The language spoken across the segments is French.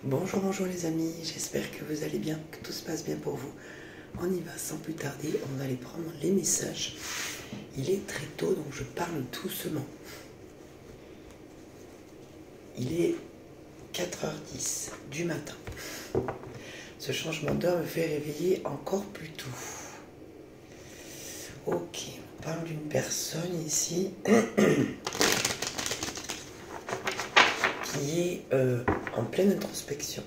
Bonjour, bonjour les amis, j'espère que vous allez bien, que tout se passe bien pour vous. On y va sans plus tarder, on va aller prendre les messages. Il est très tôt, donc je parle doucement. Il est 4h10 du matin. Ce changement d'heure me fait réveiller encore plus tôt. Ok, on parle d'une personne ici qui est en pleine introspection.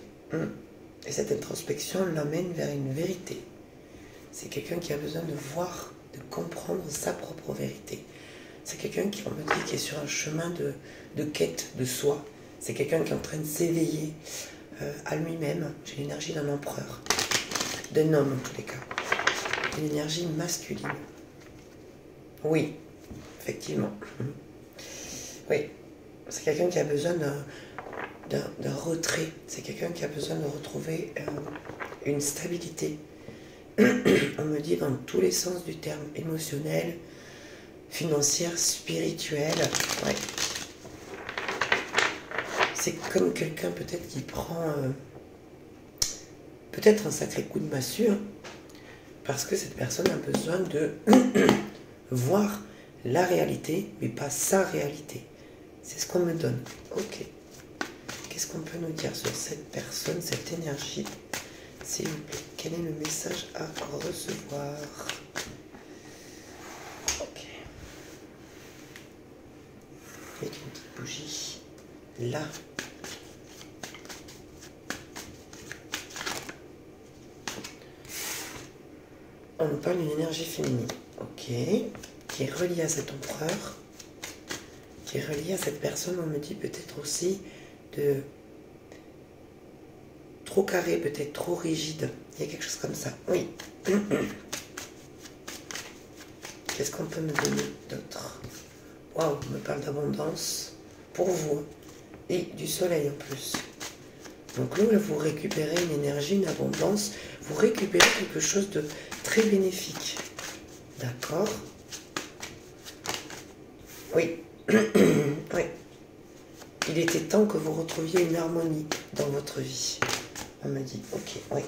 Et cette introspection l'amène vers une vérité. C'est quelqu'un qui a besoin de voir, de comprendre sa propre vérité. C'est quelqu'un qui, on me dit, qui est sur un chemin de quête de soi. C'est quelqu'un qui est en train de s'éveiller à lui-même. J'ai l'énergie d'un empereur, d'un homme en tous les cas. Une énergie masculine. Oui, effectivement. Oui, c'est quelqu'un qui a besoin d'un retrait. C'est quelqu'un qui a besoin de retrouver une stabilité. On me dit dans tous les sens du terme, émotionnel, financière, spirituelle. Ouais. C'est comme quelqu'un peut-être qui prend peut-être un sacré coup de massue, parce que cette personne a besoin de voir la réalité, mais pas sa réalité. C'est ce qu'on me donne. Ok. Qu'est-ce qu'on peut nous dire sur cette personne, cette énergie, s'il vous plaît? Quel est le message à recevoir? Ok. Et une petite bougie. Là. On nous parle d'une énergie féminine. Ok. Qui est reliée à cet empereur. Qui est reliée à cette personne, on me dit peut-être aussi de trop carré, peut-être trop rigide. Il y a quelque chose comme ça. Oui. Qu'est-ce qu'on peut me donner d'autre? Waouh, on me parle d'abondance pour vous. Et du soleil en plus. Donc là, vous récupérez une énergie, une abondance. Vous récupérez quelque chose de très bénéfique. D'accord? Oui. Oui. Il était temps que vous retrouviez une harmonie dans votre vie. On me dit, ok, oui.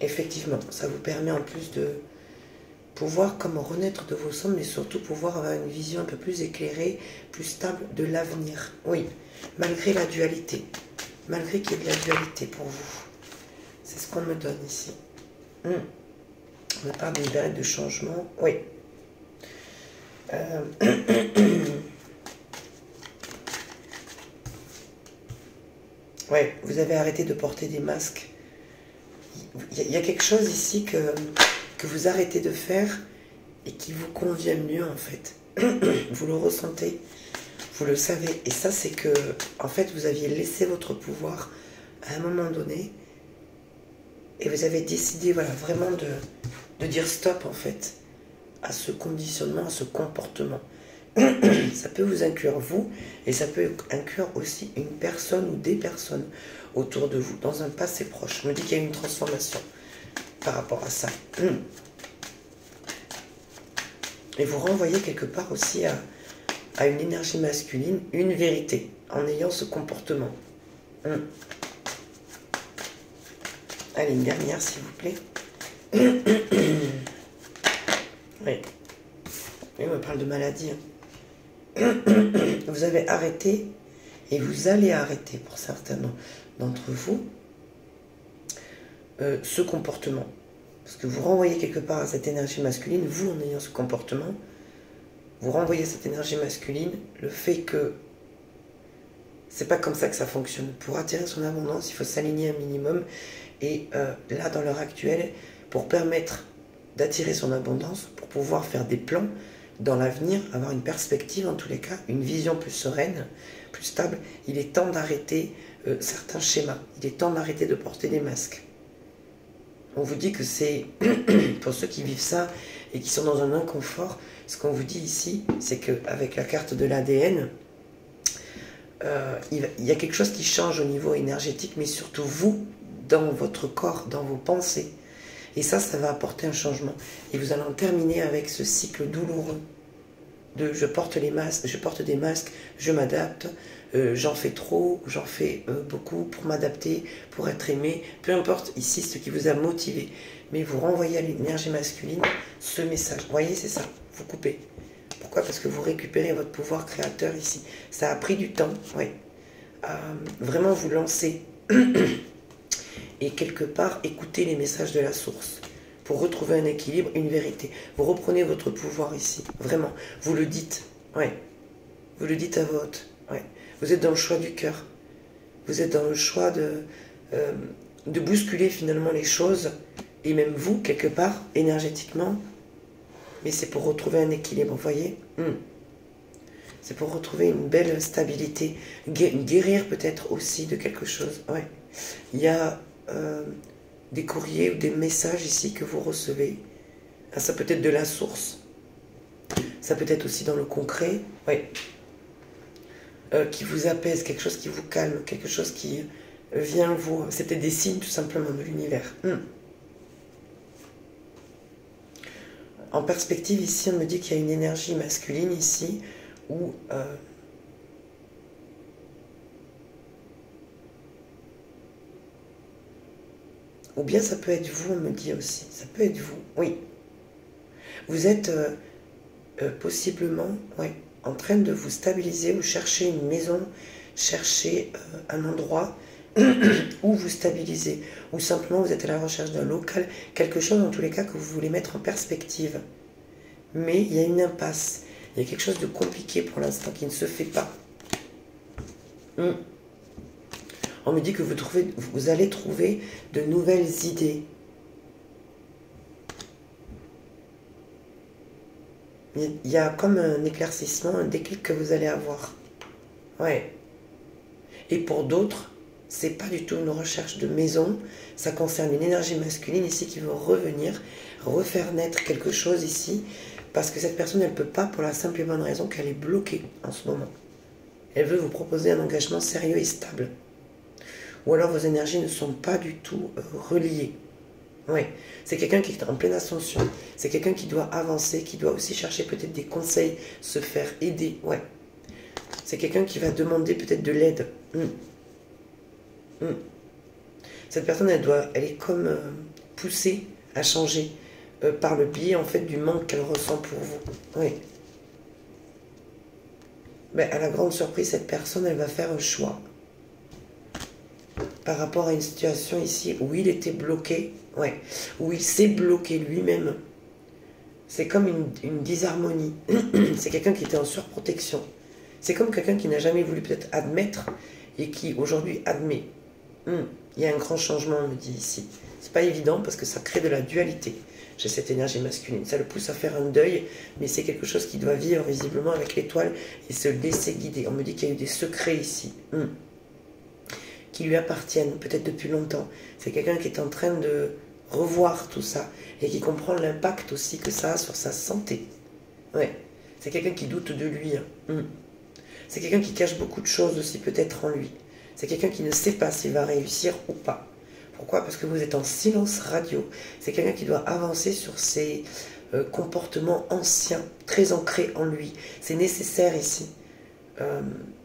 Effectivement, ça vous permet en plus de pouvoir comme renaître de vos cendres, mais surtout pouvoir avoir une vision un peu plus éclairée, plus stable de l'avenir. Oui, malgré la dualité. Malgré qu'il y ait de la dualité pour vous. C'est ce qu'on me donne ici. On me parle d'une période de changement. Oui. Ouais, vous avez arrêté de porter des masques. Il y a quelque chose ici que vous arrêtez de faire et qui vous convient mieux en fait. Vous le ressentez, vous le savez. Et ça, c'est que, en fait, vous aviez laissé votre pouvoir à un moment donné et vous avez décidé, voilà, vraiment de dire stop en fait à ce conditionnement, à ce comportement. Ça peut vous inclure vous, et ça peut inclure aussi une personne ou des personnes autour de vous, dans un passé proche. Je me dis qu'il y a une transformation par rapport à ça. Et vous renvoyez quelque part aussi à une énergie masculine, une vérité, en ayant ce comportement. Allez, une dernière, s'il vous plaît. Oui. Oui, on me parle de maladie. Vous avez arrêté, et vous allez arrêter pour certains d'entre vous, ce comportement. Parce que vous renvoyez quelque part à cette énergie masculine, vous en ayant ce comportement, vous renvoyez cette énergie masculine, le fait que c'est pas comme ça que ça fonctionne. Pour attirer son abondance, il faut s'aligner un minimum. Et là, dans l'heure actuelle, pour permettre d'attirer son abondance, pour pouvoir faire des plans dans l'avenir, avoir une perspective en tous les cas, une vision plus sereine, plus stable, il est temps d'arrêter certains schémas. Il est temps d'arrêter de porter des masques. On vous dit que c'est, pour ceux qui vivent ça et qui sont dans un inconfort, ce qu'on vous dit ici, c'est qu'avec la carte de l'ADN, il y a quelque chose qui change au niveau énergétique, mais surtout vous, dans votre corps, dans vos pensées. Et ça va apporter un changement. Et vous allez en terminer avec ce cycle douloureux de je porte des masques, je m'adapte, j'en fais trop, j'en fais beaucoup pour m'adapter, pour être aimé. Peu importe ici ce qui vous a motivé. Mais vous renvoyez à l'énergie masculine ce message. Vous voyez, c'est ça. Vous coupez. Pourquoi? Parce que vous récupérez votre pouvoir créateur ici. Ça a pris du temps, oui. Vraiment vous lancer. Et quelque part, écoutez les messages de la source. Pour retrouver un équilibre, une vérité. Vous reprenez votre pouvoir ici. Vraiment. Vous le dites. Ouais. Vous le dites à voix haute. Ouais. Vous êtes dans le choix du cœur. Vous êtes dans le choix de bousculer finalement les choses. Et même vous, quelque part, énergétiquement. Mais c'est pour retrouver un équilibre, vous voyez. C'est pour retrouver une belle stabilité. Guérir peut-être aussi de quelque chose. Ouais. Il y a des courriers ou des messages ici que vous recevez. Ça peut être de la source. Ça peut être aussi dans le concret. Ouais. Qui vous apaise, quelque chose qui vous calme, quelque chose qui vient vous... C'était des signes tout simplement de l'univers. En perspective, ici, on me dit qu'il y a une énergie masculine ici, où ou bien ça peut être vous, on me dit aussi. Ça peut être vous, oui. Vous êtes possiblement en train de vous stabiliser ou chercher une maison, chercher un endroit où vous stabilisez. Ou simplement vous êtes à la recherche d'un local, quelque chose en tous les cas que vous voulez mettre en perspective. Mais il y a une impasse. Il y a quelque chose de compliqué pour l'instant qui ne se fait pas. On me dit que vous allez trouver de nouvelles idées. Il y a comme un éclaircissement, un déclic que vous allez avoir. Ouais. Et pour d'autres, c'est pas du tout une recherche de maison. Ça concerne une énergie masculine ici qui veut revenir, refaire naître quelque chose ici. Parce que cette personne, elle ne peut pas pour la simple et bonne raison qu'elle est bloquée en ce moment. Elle veut vous proposer un engagement sérieux et stable. Ou alors vos énergies ne sont pas du tout reliées. Oui, c'est quelqu'un qui est en pleine ascension. C'est quelqu'un qui doit avancer, qui doit aussi chercher peut-être des conseils, se faire aider. Ouais. C'est quelqu'un qui va demander peut-être de l'aide. Cette personne, elle est comme poussée à changer. Par le biais en fait du manque qu'elle ressent pour vous. Oui. Mais à la grande surprise, cette personne, elle va faire un choix par rapport à une situation ici où il était bloqué, où il s'est bloqué lui-même. C'est comme une disharmonie. C'est quelqu'un qui était en surprotection. C'est comme quelqu'un qui n'a jamais voulu peut-être admettre et qui aujourd'hui admet. Il y a un grand changement, on me dit ici. C'est pas évident parce que ça crée de la dualité. J'ai cette énergie masculine. Ça le pousse à faire un deuil, mais c'est quelque chose qui doit vivre visiblement avec l'étoile et se laisser guider. On me dit qu'il y a eu des secrets ici, qui lui appartiennent, peut-être depuis longtemps. C'est quelqu'un qui est en train de revoir tout ça et qui comprend l'impact aussi que ça a sur sa santé. Ouais. C'est quelqu'un qui doute de lui. C'est quelqu'un qui cache beaucoup de choses aussi peut-être en lui. C'est quelqu'un qui ne sait pas s'il va réussir ou pas. Pourquoi? Parce que vous êtes en silence radio. C'est quelqu'un qui doit avancer sur ses comportements anciens, très ancrés en lui. C'est nécessaire ici.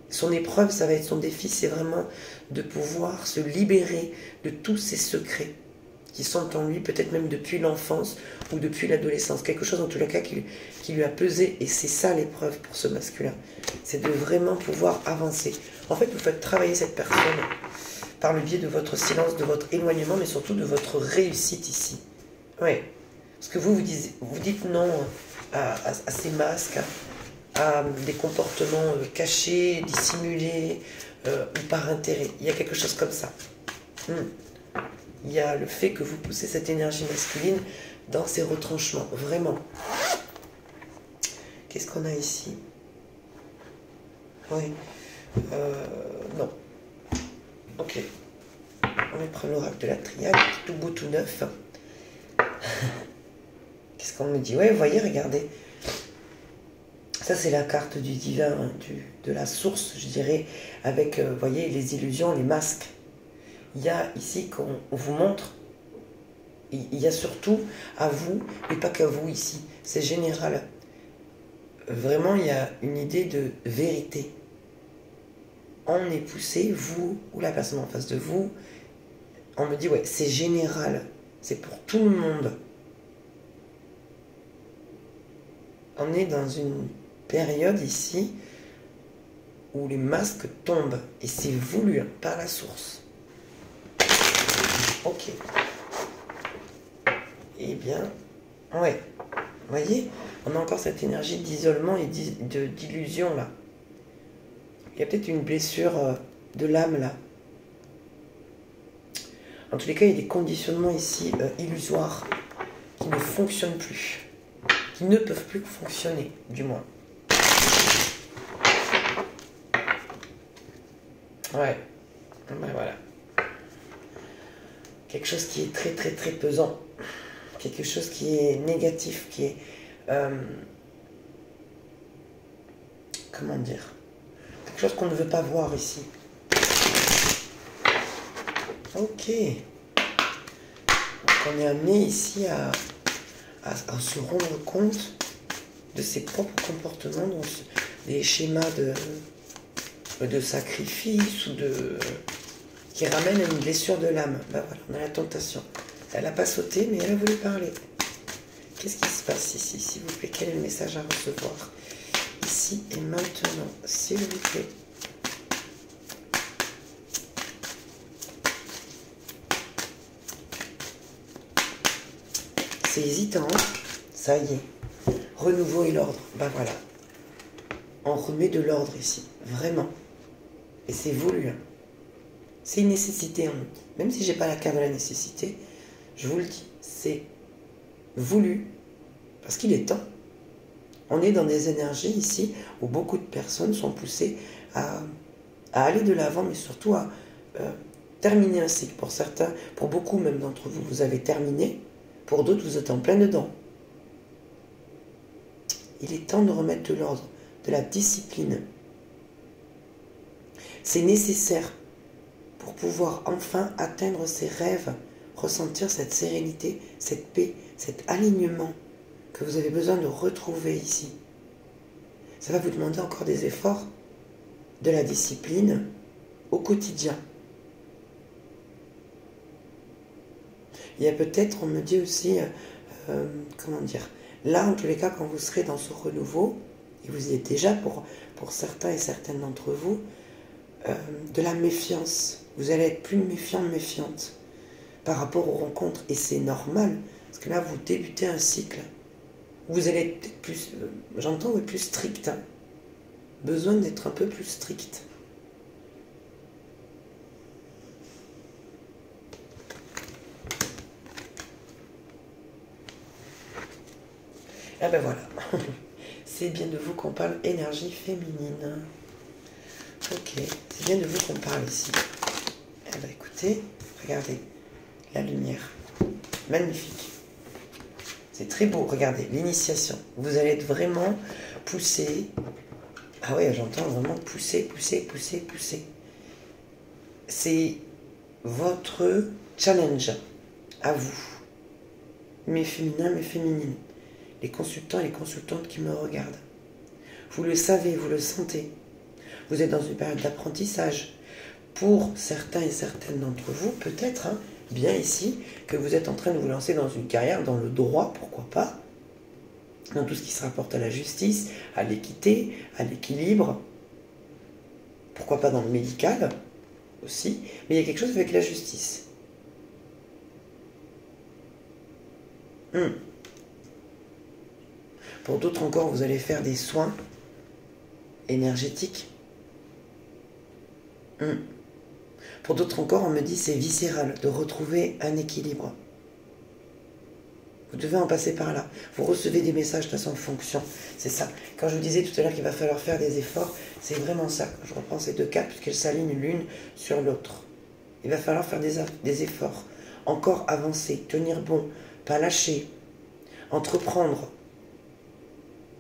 Son épreuve, ça va être son défi, c'est vraiment de pouvoir se libérer de tous ces secrets qui sont en lui, peut-être même depuis l'enfance ou depuis l'adolescence. Quelque chose en tous les cas qui lui a pesé, et c'est ça l'épreuve pour ce masculin. C'est de vraiment pouvoir avancer. En fait, vous faites travailler cette personne par le biais de votre silence, de votre éloignement, mais surtout de votre réussite ici. Oui. Parce que vous dites non à ces masques, à des comportements cachés, dissimulés, ou par intérêt. Il y a quelque chose comme ça. Il y a le fait que vous poussez cette énergie masculine dans ses retranchements. Vraiment. Qu'est-ce qu'on a ici? Oui. Non. Ok. On va prendre l'oracle de la triade, tout beau, tout neuf. Qu'est-ce qu'on me dit? Ouais, vous voyez, regardez. Ça, c'est la carte du divin, hein, de la source, je dirais, avec, vous voyez, les illusions, les masques. Il y a ici qu'on vous montre, il y a surtout à vous, et pas qu'à vous ici, c'est général. Vraiment, il y a une idée de vérité. on est poussé, vous ou la personne en face de vous, on me dit, ouais, c'est général, c'est pour tout le monde. On est dans une période ici où les masques tombent, et c'est voulu par la source. Ok. Eh bien, ouais. Vous voyez, on a encore cette énergie d'isolement et d'illusion là. Il y a peut-être une blessure de l'âme là. En tous les cas, il y a des conditionnements ici illusoires qui ne fonctionnent plus, qui ne peuvent plus fonctionner, du moins. Ouais, ben voilà. Quelque chose qui est très très très pesant, quelque chose qui est négatif, qui est... comment dire? Quelque chose qu'on ne veut pas voir ici. Ok. Donc on est amené ici à se rendre compte de ses propres comportements, donc des schémas de sacrifice ou qui ramènent à une blessure de l'âme. Ben voilà, on a la tentation. Elle n'a pas sauté, mais elle a voulu parler. Qu'est-ce qui se passe ici, s'il vous plaît? Quel est le message à recevoir? Ici et maintenant, s'il vous plaît. C'est hésitant, hein? Ça y est. Renouveau et l'ordre. Ben voilà. On remet de l'ordre ici, vraiment. Et c'est voulu. Hein. C'est une nécessité. Hein. Même si j'ai pas la carte de la nécessité, je vous le dis, c'est voulu. Parce qu'il est temps. On est dans des énergies ici où beaucoup de personnes sont poussées à aller de l'avant, mais surtout à terminer un cycle. Pour certains, pour beaucoup même d'entre vous, vous avez terminé. Pour d'autres, vous êtes en plein dedans. Il est temps de remettre de l'ordre, de la discipline. C'est nécessaire pour pouvoir enfin atteindre ses rêves, ressentir cette sérénité, cette paix, cet alignement que vous avez besoin de retrouver ici. Ça va vous demander encore des efforts, de la discipline au quotidien. Il y a peut-être, on me dit aussi, comment dire, là en tous les cas quand vous serez dans ce renouveau, et vous y êtes déjà pour certains et certaines d'entre vous, de la méfiance. Vous allez être plus méfiant, méfiante par rapport aux rencontres. Et c'est normal, parce que là vous débutez un cycle. Vous allez être plus, j'entends, plus strict. Hein. Besoin d'être un peu plus strict. Ah ben voilà. C'est bien de vous qu'on parle énergie féminine. Ok, c'est bien de vous qu'on parle ici. Eh ben écoutez, regardez, la lumière. Magnifique. C'est très beau, regardez, l'initiation. Vous allez être vraiment poussé. Ah ouais, j'entends vraiment pousser, pousser, pousser, pousser. C'est votre challenge à vous. Mes féminins, mes féminines. Les consultants et les consultantes qui me regardent. Vous le savez, vous le sentez. Vous êtes dans une période d'apprentissage. Pour certains et certaines d'entre vous, peut-être, hein, bien ici, que vous êtes en train de vous lancer dans une carrière, dans le droit, pourquoi pas, dans tout ce qui se rapporte à la justice, à l'équité, à l'équilibre, pourquoi pas dans le médical aussi, mais il y a quelque chose avec la justice. Pour d'autres encore, vous allez faire des soins énergétiques. Pour d'autres encore, on me dit c'est viscéral de retrouver un équilibre. Vous devez en passer par là. Vous recevez des messages de façon fonction. C'est ça. Quand je vous disais tout à l'heure qu'il va falloir faire des efforts, c'est vraiment ça. Quand je reprends ces deux cartes, puisqu'elles s'alignent l'une sur l'autre. Il va falloir faire des efforts. Encore avancer, tenir bon, pas lâcher, entreprendre.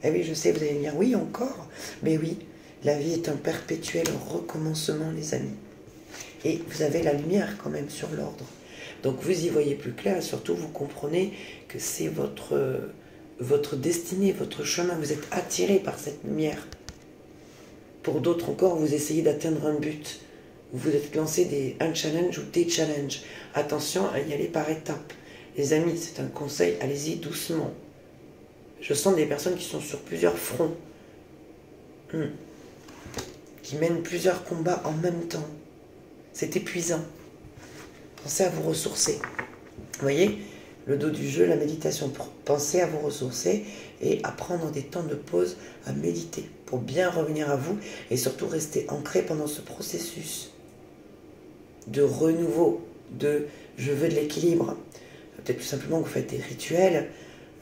Eh oui, je sais, vous allez me dire, oui, encore. Mais oui, la vie est un perpétuel recommencement, les amis. Et vous avez la lumière quand même sur l'ordre. Donc vous y voyez plus clair et surtout vous comprenez que c'est votre destinée, votre chemin. Vous êtes attiré par cette lumière Pour d'autres encore, vous essayez d'atteindre un but. Vous vous êtes lancé un challenge ou des challenges. Attention à y aller par étapes. Les amis, c'est un conseil, allez-y doucement. Je sens des personnes qui sont sur plusieurs fronts. Qui mènent plusieurs combats en même temps. C'est épuisant. Pensez à vous ressourcer. Vous voyez, le dos du jeu, la méditation. Pensez à vous ressourcer et à prendre des temps de pause, à méditer pour bien revenir à vous et surtout rester ancré pendant ce processus de renouveau, de je veux de l'équilibre. Peut-être tout simplement que vous faites des rituels.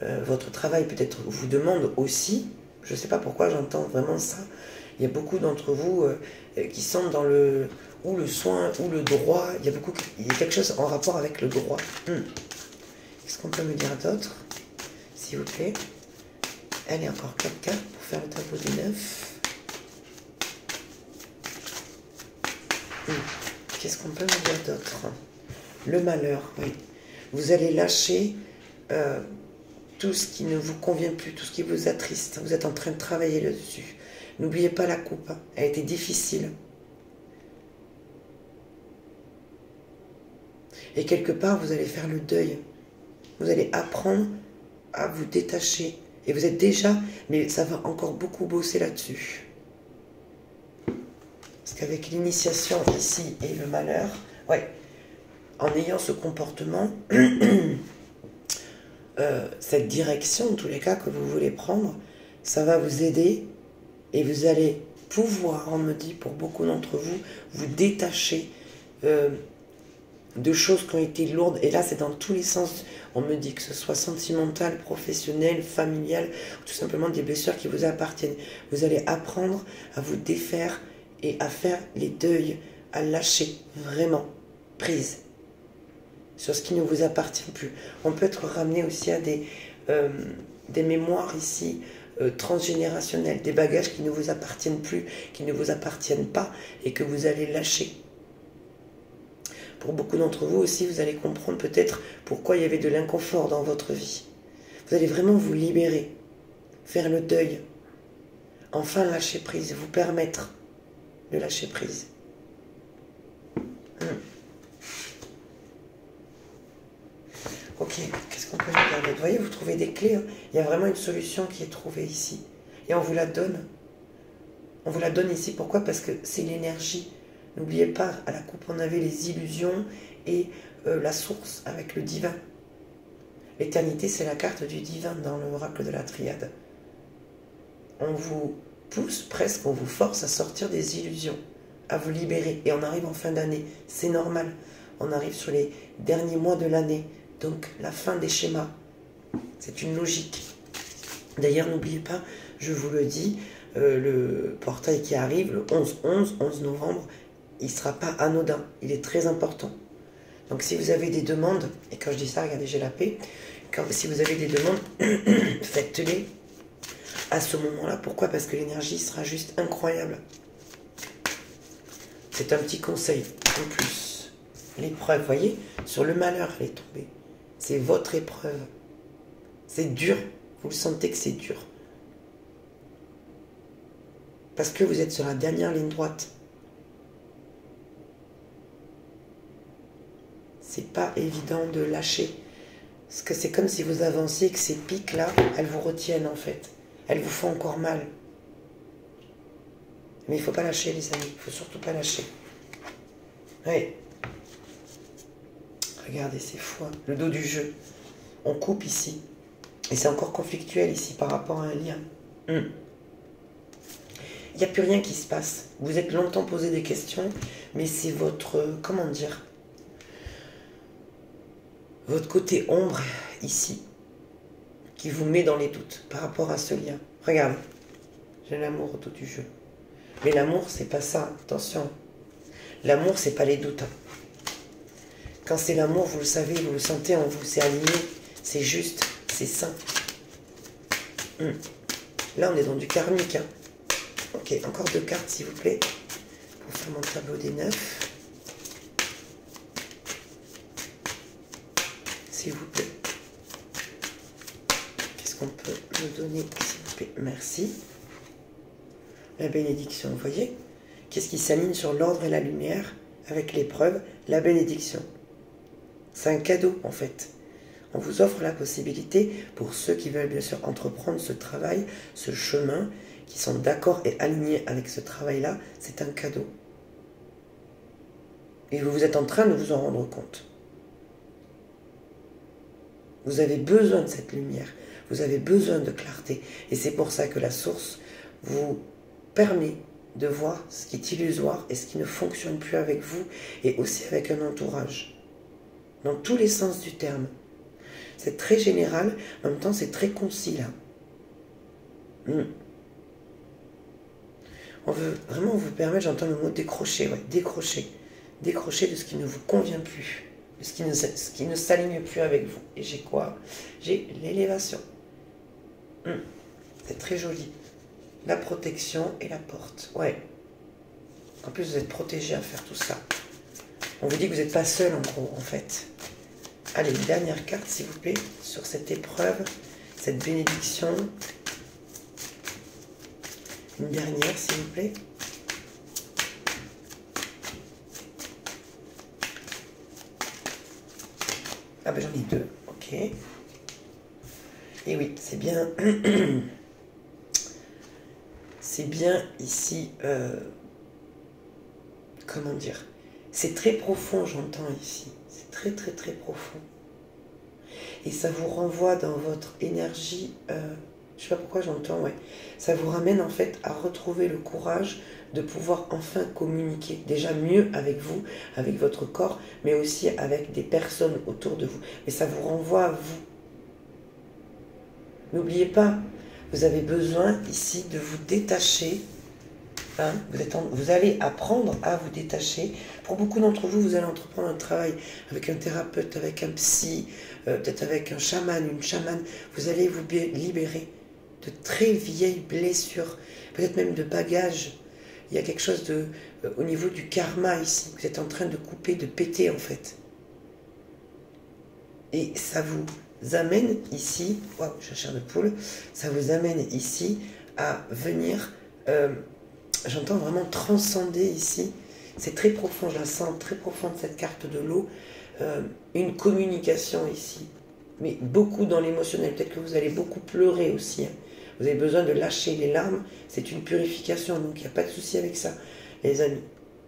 Votre travail peut-être vous demande aussi, je ne sais pas pourquoi j'entends vraiment ça, il y a beaucoup d'entre vous qui sont dans le soin ou le droit, il y a quelque chose en rapport avec le droit. Qu'est-ce qu'on peut me dire d'autre, s'il vous plaît? Allez, encore 4 cartes pour faire le tableau des 9. Qu'est-ce qu'on peut me dire d'autre? Le malheur, oui. Vous allez lâcher tout ce qui ne vous convient plus, tout ce qui vous attriste. Vous êtes en train de travailler là-dessus. N'oubliez pas la coupe, hein. Elle a été difficile. Et quelque part, vous allez faire le deuil. Vous allez apprendre à vous détacher. Et vous êtes déjà, mais ça va encore beaucoup bosser là-dessus. Parce qu'avec l'initiation ici et le malheur, ouais, en ayant ce comportement, cette direction, en tous les cas, que vous voulez prendre, ça va vous aider et vous allez pouvoir, on me dit, pour beaucoup d'entre vous, vous détacher de choses qui ont été lourdes. Et là, c'est dans tous les sens. On me dit que ce soit sentimental, professionnel, familial, tout simplement des blessures qui vous appartiennent. Vous allez apprendre à vous défaire et à faire les deuils, à lâcher vraiment prise sur ce qui ne vous appartient plus. On peut être ramené aussi à des mémoires ici transgénérationnelles, des bagages qui ne vous appartiennent plus, qui ne vous appartiennent pas et que vous allez lâcher. Pour beaucoup d'entre vous aussi, vous allez comprendre peut-être pourquoi il y avait de l'inconfort dans votre vie. Vous allez vraiment vous libérer, faire le deuil, enfin lâcher prise, vous permettre de lâcher prise. Ok, qu'est-ce qu'on peut regarder? Vous voyez, vous trouvez des clés, hein. Il y a vraiment une solution qui est trouvée ici. Et on vous la donne. On vous la donne ici, pourquoi? Parce que c'est l'énergie. N'oubliez pas, à la coupe, on avait les illusions et la source avec le divin. L'éternité, c'est la carte du divin dans l'oracle de la triade. On vous pousse presque, on vous force à sortir des illusions, à vous libérer. Et on arrive en fin d'année, c'est normal. On arrive sur les derniers mois de l'année, donc la fin des schémas. C'est une logique. D'ailleurs, n'oubliez pas, je vous le dis, le portail qui arrive, le 11 novembre, il ne sera pas anodin, il est très important. Donc si vous avez des demandes, et quand je dis ça, regardez, j'ai la paix, si vous avez des demandes, faites-les à ce moment-là. Pourquoi? Parce que l'énergie sera juste incroyable. C'est un petit conseil, en plus. L'épreuve, vous voyez, sur le malheur, elle est tombée. C'est votre épreuve. C'est dur, vous le sentez que c'est dur. Parce que vous êtes sur la dernière ligne droite. C'est pas évident de lâcher. Parce que c'est comme si vous avanciez et que ces pics-là, elles vous retiennent en fait. Elles vous font encore mal. Mais il ne faut pas lâcher, les amis. Il ne faut surtout pas lâcher. Oui. Regardez, c'est fou. Hein. Le dos du jeu. On coupe ici. Et c'est encore conflictuel ici par rapport à un lien. Il n'y a plus rien qui se passe. Vous êtes longtemps posé des questions, mais c'est votre... comment dire? Votre côté ombre, ici, qui vous met dans les doutes par rapport à ce lien. Regarde, j'ai l'amour autour du jeu. Mais l'amour, c'est pas ça, attention. L'amour, c'est pas les doutes. Quand c'est l'amour, vous le savez, vous le sentez en vous, c'est aligné, c'est juste, c'est sain. Là, on est dans du karmique. Hein. Ok, encore 2 cartes, s'il vous plaît, pour faire mon tableau des 9. S'il vous plaît. Qu'est-ce qu'on peut me donner, s'il vous plaît? Merci. la bénédiction. Vous voyez? Qu'est-ce qui s'aligne sur l'ordre et la lumière avec l'épreuve? La bénédiction. C'est un cadeau en fait. On vous offre la possibilité, pour ceux qui veulent bien sûr entreprendre ce travail, ce chemin, qui sont d'accord et alignés avec ce travail-là, c'est un cadeau. Et vous êtes en train de vous en rendre compte. Vous avez besoin de cette lumière, vous avez besoin de clarté. Et c'est pour ça que la source vous permet de voir ce qui est illusoire et ce qui ne fonctionne plus avec vous, et aussi avec un entourage. Dans tous les sens du terme. C'est très général, en même temps c'est très concis là. On veut vraiment vous permettre, j'entends le mot décrocher, ouais, décrocher. Décrocher de ce qui ne vous convient plus, de ce qui ne s'aligne plus avec vous. Et j'ai quoi? J'ai l'élévation. C'est très joli. La protection et la porte, ouais. En plus vous êtes protégé à faire tout ça. On vous dit que vous n'êtes pas seul en gros, en fait. Allez, une dernière carte, s'il vous plaît, sur cette épreuve, cette bénédiction. Une dernière, s'il vous plaît. Ah ben j'en ai deux, ok. Et oui, c'est bien. C'est bien ici. Comment dire? C'est très profond, j'entends ici. C'est très très très profond. Et ça vous renvoie dans votre énergie. Je sais pas pourquoi j'entends, ouais. Ça vous ramène en fait à retrouver le courage de pouvoir enfin communiquer. Déjà mieux avec vous, avec votre corps, mais aussi avec des personnes autour de vous. Mais ça vous renvoie à vous. N'oubliez pas, vous avez besoin ici de vous détacher. Hein, vous allez apprendre à vous détacher. Pour beaucoup d'entre vous, vous allez entreprendre un travail avec un thérapeute, avec un psy, peut-être avec un chaman, une chamane. Vous allez vous libérer de très vieilles blessures, peut-être même de bagages. Il y a quelque chose au niveau du karma ici. Vous êtes en train de couper, de péter en fait. Et ça vous amène ici, waouh, je cherche de poule, ça vous amène ici à venir... j'entends vraiment transcender ici. C'est très profond, je la sens très profonde cette carte de l'eau. Une communication ici. Mais beaucoup dans l'émotionnel. Peut-être que vous allez beaucoup pleurer aussi. Hein. Vous avez besoin de lâcher les larmes. C'est une purification. Donc il n'y a pas de souci avec ça, les amis.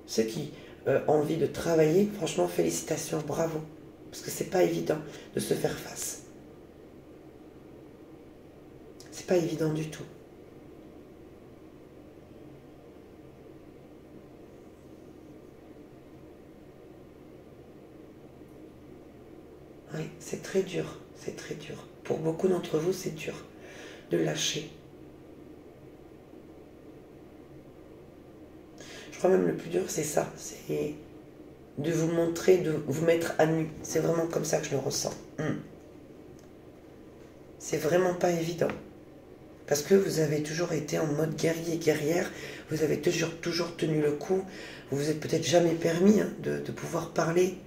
Ceux qui ont envie de travailler, franchement, félicitations, bravo. Parce que c'est pas évident de se faire face. C'est pas évident du tout. Oui, c'est très dur, c'est très dur. Pour beaucoup d'entre vous, c'est dur de lâcher. Je crois même le plus dur, c'est ça, c'est de vous montrer, de vous mettre à nu. C'est vraiment comme ça que je le ressens. C'est vraiment pas évident. Parce que vous avez toujours été en mode guerrier, guerrière, vous avez toujours tenu le coup, vous vous êtes peut-être jamais permis de pouvoir parler.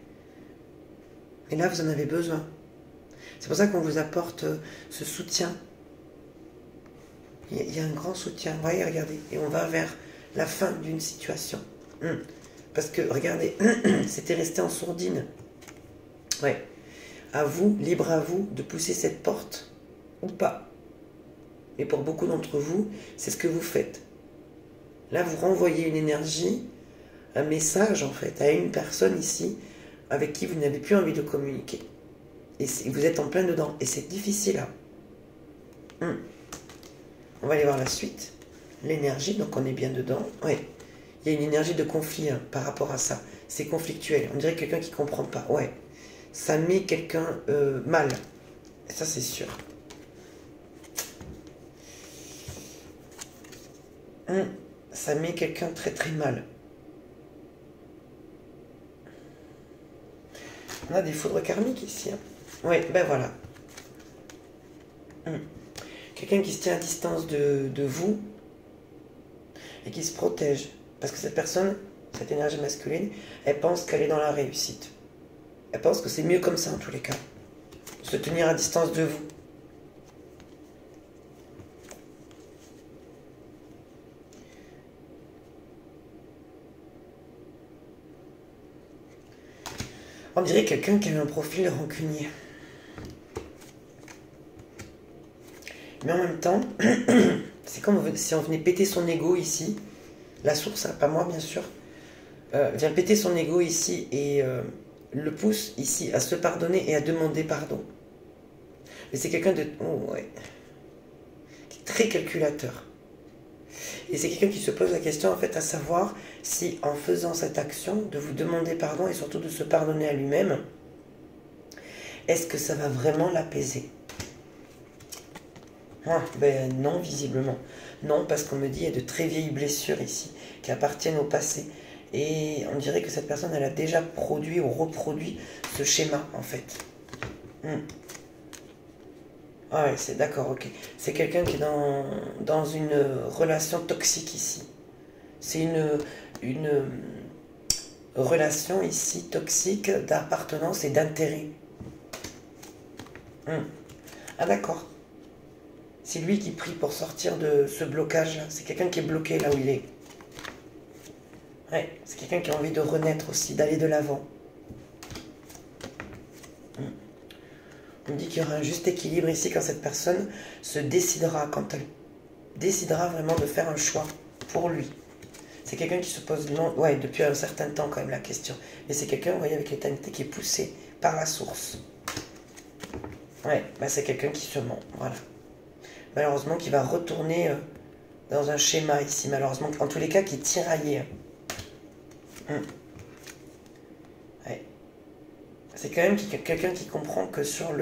Et là, vous en avez besoin. C'est pour ça qu'on vous apporte ce soutien. Il y a un grand soutien. Voyez, regardez. Et on va vers la fin d'une situation. Parce que, regardez, c'était resté en sourdine. Ouais. À vous, libre à vous, de pousser cette porte ou pas. Et pour beaucoup d'entre vous, c'est ce que vous faites. Là, vous renvoyez une énergie, un message, en fait, à une personne ici, avec qui vous n'avez plus envie de communiquer. Et vous êtes en plein dedans. Et c'est difficile. Hein. On va aller voir la suite. L'énergie, donc on est bien dedans. Ouais. Il y a une énergie de conflit par rapport à ça. C'est conflictuel. On dirait quelqu'un qui ne comprend pas. Ouais. Ça met quelqu'un mal. Et ça, c'est sûr. Ça met quelqu'un très très mal. On a des foudres karmiques ici. Oui, ben voilà. Quelqu'un qui se tient à distance de vous et qui se protège. Parce que cette personne, cette énergie masculine, elle pense qu'elle est dans la réussite. Elle pense que c'est mieux comme ça en tous les cas. Se tenir à distance de vous. On dirait quelqu'un qui a un profil rancunier. Mais en même temps, c'est comme si on venait péter son ego ici. La source, hein, pas moi bien sûr. Vient péter son ego ici et le pousse ici à se pardonner et à demander pardon. Mais c'est quelqu'un de... Oh, ouais. Qui est très calculateur. Et c'est quelqu'un qui se pose la question en fait à savoir si en faisant cette action, de vous demander pardon et surtout de se pardonner à lui-même, est-ce que ça va vraiment l'apaiser? Ah, ben non, visiblement. Non, parce qu'on me dit qu'il y a de très vieilles blessures ici, qui appartiennent au passé. Et on dirait que cette personne, elle a déjà produit ou reproduit ce schéma, en fait. Ah ouais, c'est d'accord, ok. C'est quelqu'un qui est dans une relation toxique ici. C'est une relation ici toxique d'appartenance et d'intérêt. Ah d'accord. C'est lui qui prie pour sortir de ce blocage-là. C'est quelqu'un qui est bloqué là où il est. Ouais, c'est quelqu'un qui a envie de renaître aussi, d'aller de l'avant. On me dit qu'il y aura un juste équilibre ici quand cette personne se décidera, quand elle décidera vraiment de faire un choix pour lui. C'est quelqu'un qui se pose depuis un certain temps quand même la question. Mais c'est quelqu'un, vous voyez, avec l'éternité qui est poussé par la source. Ouais, bah c'est quelqu'un qui se ment, voilà. Malheureusement, qui va retourner dans un schéma ici, malheureusement, en tous les cas, qui est tiraillé. Ouais. C'est quand même quelqu'un qui comprend que sur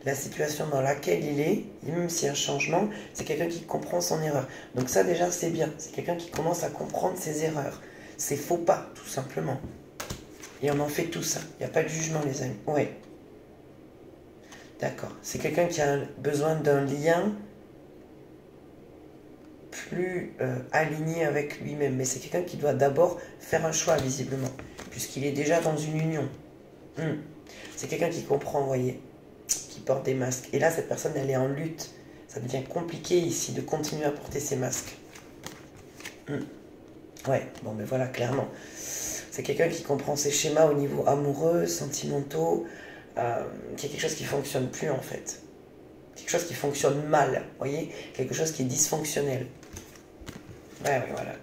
la situation dans laquelle il est, et même s'il y a un changement, c'est quelqu'un qui comprend son erreur. Donc ça déjà c'est bien, c'est quelqu'un qui commence à comprendre ses erreurs, ses faux pas tout simplement. Et on en fait tout ça, il n'y a pas de jugement les amis. Ouais. D'accord, c'est quelqu'un qui a besoin d'un lien plus aligné avec lui-même, mais c'est quelqu'un qui doit d'abord faire un choix visiblement, puisqu'il est déjà dans une union. C'est quelqu'un qui comprend, vous voyez, qui porte des masques. Et là, cette personne, elle est en lutte. Ça devient compliqué ici de continuer à porter ces masques. Ouais, bon, mais voilà, clairement. C'est quelqu'un qui comprend ses schémas au niveau amoureux, sentimentaux, qui a quelque chose qui ne fonctionne plus, en fait. Quelque chose qui fonctionne mal, vous voyez, quelque chose qui est dysfonctionnel. Ouais, voilà.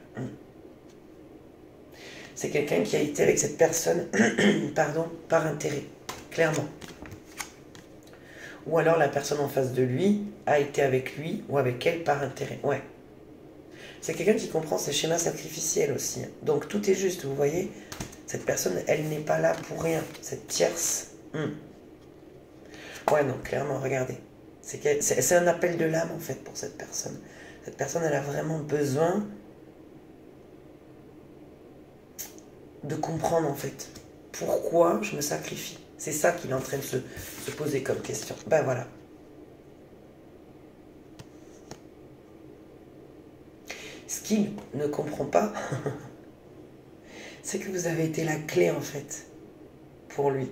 C'est quelqu'un qui a été avec cette personne, pardon, par intérêt, clairement. Ou alors la personne en face de lui a été avec lui ou avec elle par intérêt. Ouais. C'est quelqu'un qui comprend ses schémas sacrificiels aussi. Donc tout est juste, vous voyez. Cette personne, elle n'est pas là pour rien. Cette tierce. Ouais, non, clairement, regardez. C'est un appel de l'âme, en fait, pour cette personne. Cette personne, elle a vraiment besoin de comprendre, en fait, pourquoi je me sacrifie. C'est ça qu'il est en train de se poser comme question. Ben voilà. Ce qu'il ne comprend pas, c'est que vous avez été la clé, en fait, pour lui.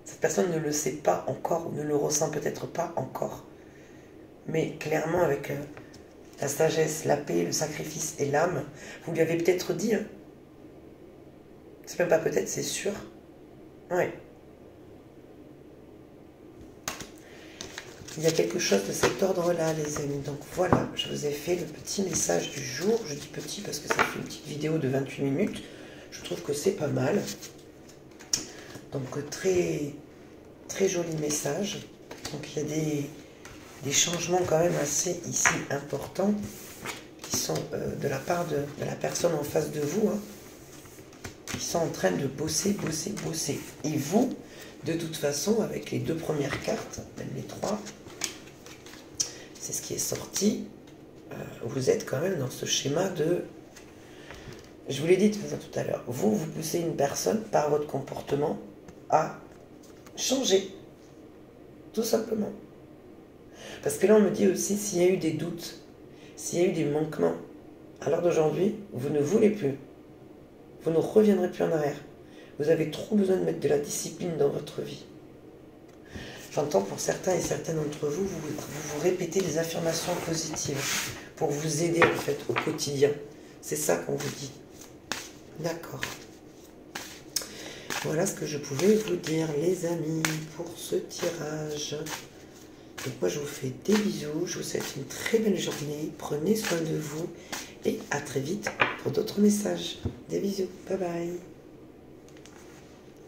Cette personne ne le sait pas encore, ou ne le ressent peut-être pas encore. Mais clairement, avec la sagesse, la paix, le sacrifice et l'âme, vous lui avez peut-être dit, hein. C'est même pas peut-être, c'est sûr. Ouais. Il y a quelque chose de cet ordre-là, les amis. Donc voilà, je vous ai fait le petit message du jour. Je dis petit parce que ça fait une petite vidéo de 28 minutes. Je trouve que c'est pas mal. Donc très, très joli message. Donc il y a des changements quand même assez ici importants qui sont de la part de la personne en face de vous, hein, qui sont en train de bosser. Et vous, de toute façon, avec les 2 premières cartes, même les 3, c'est ce qui est sorti, vous êtes quand même dans ce schéma de... Je vous l'ai dit tout à l'heure, vous poussez une personne par votre comportement à changer, tout simplement. Parce que là, on me dit aussi, s'il y a eu des doutes, s'il y a eu des manquements, à l'heure d'aujourd'hui, vous ne voulez plus. Vous ne reviendrez plus en arrière. Vous avez trop besoin de mettre de la discipline dans votre vie. J'entends pour certains et certaines d'entre vous, vous répétez des affirmations positives pour vous aider en fait au quotidien. C'est ça qu'on vous dit. D'accord. Voilà ce que je pouvais vous dire, les amis, pour ce tirage. Donc moi, je vous fais des bisous. Je vous souhaite une très belle journée. Prenez soin de vous. Et à très vite pour d'autres messages. Des bisous. Bye bye.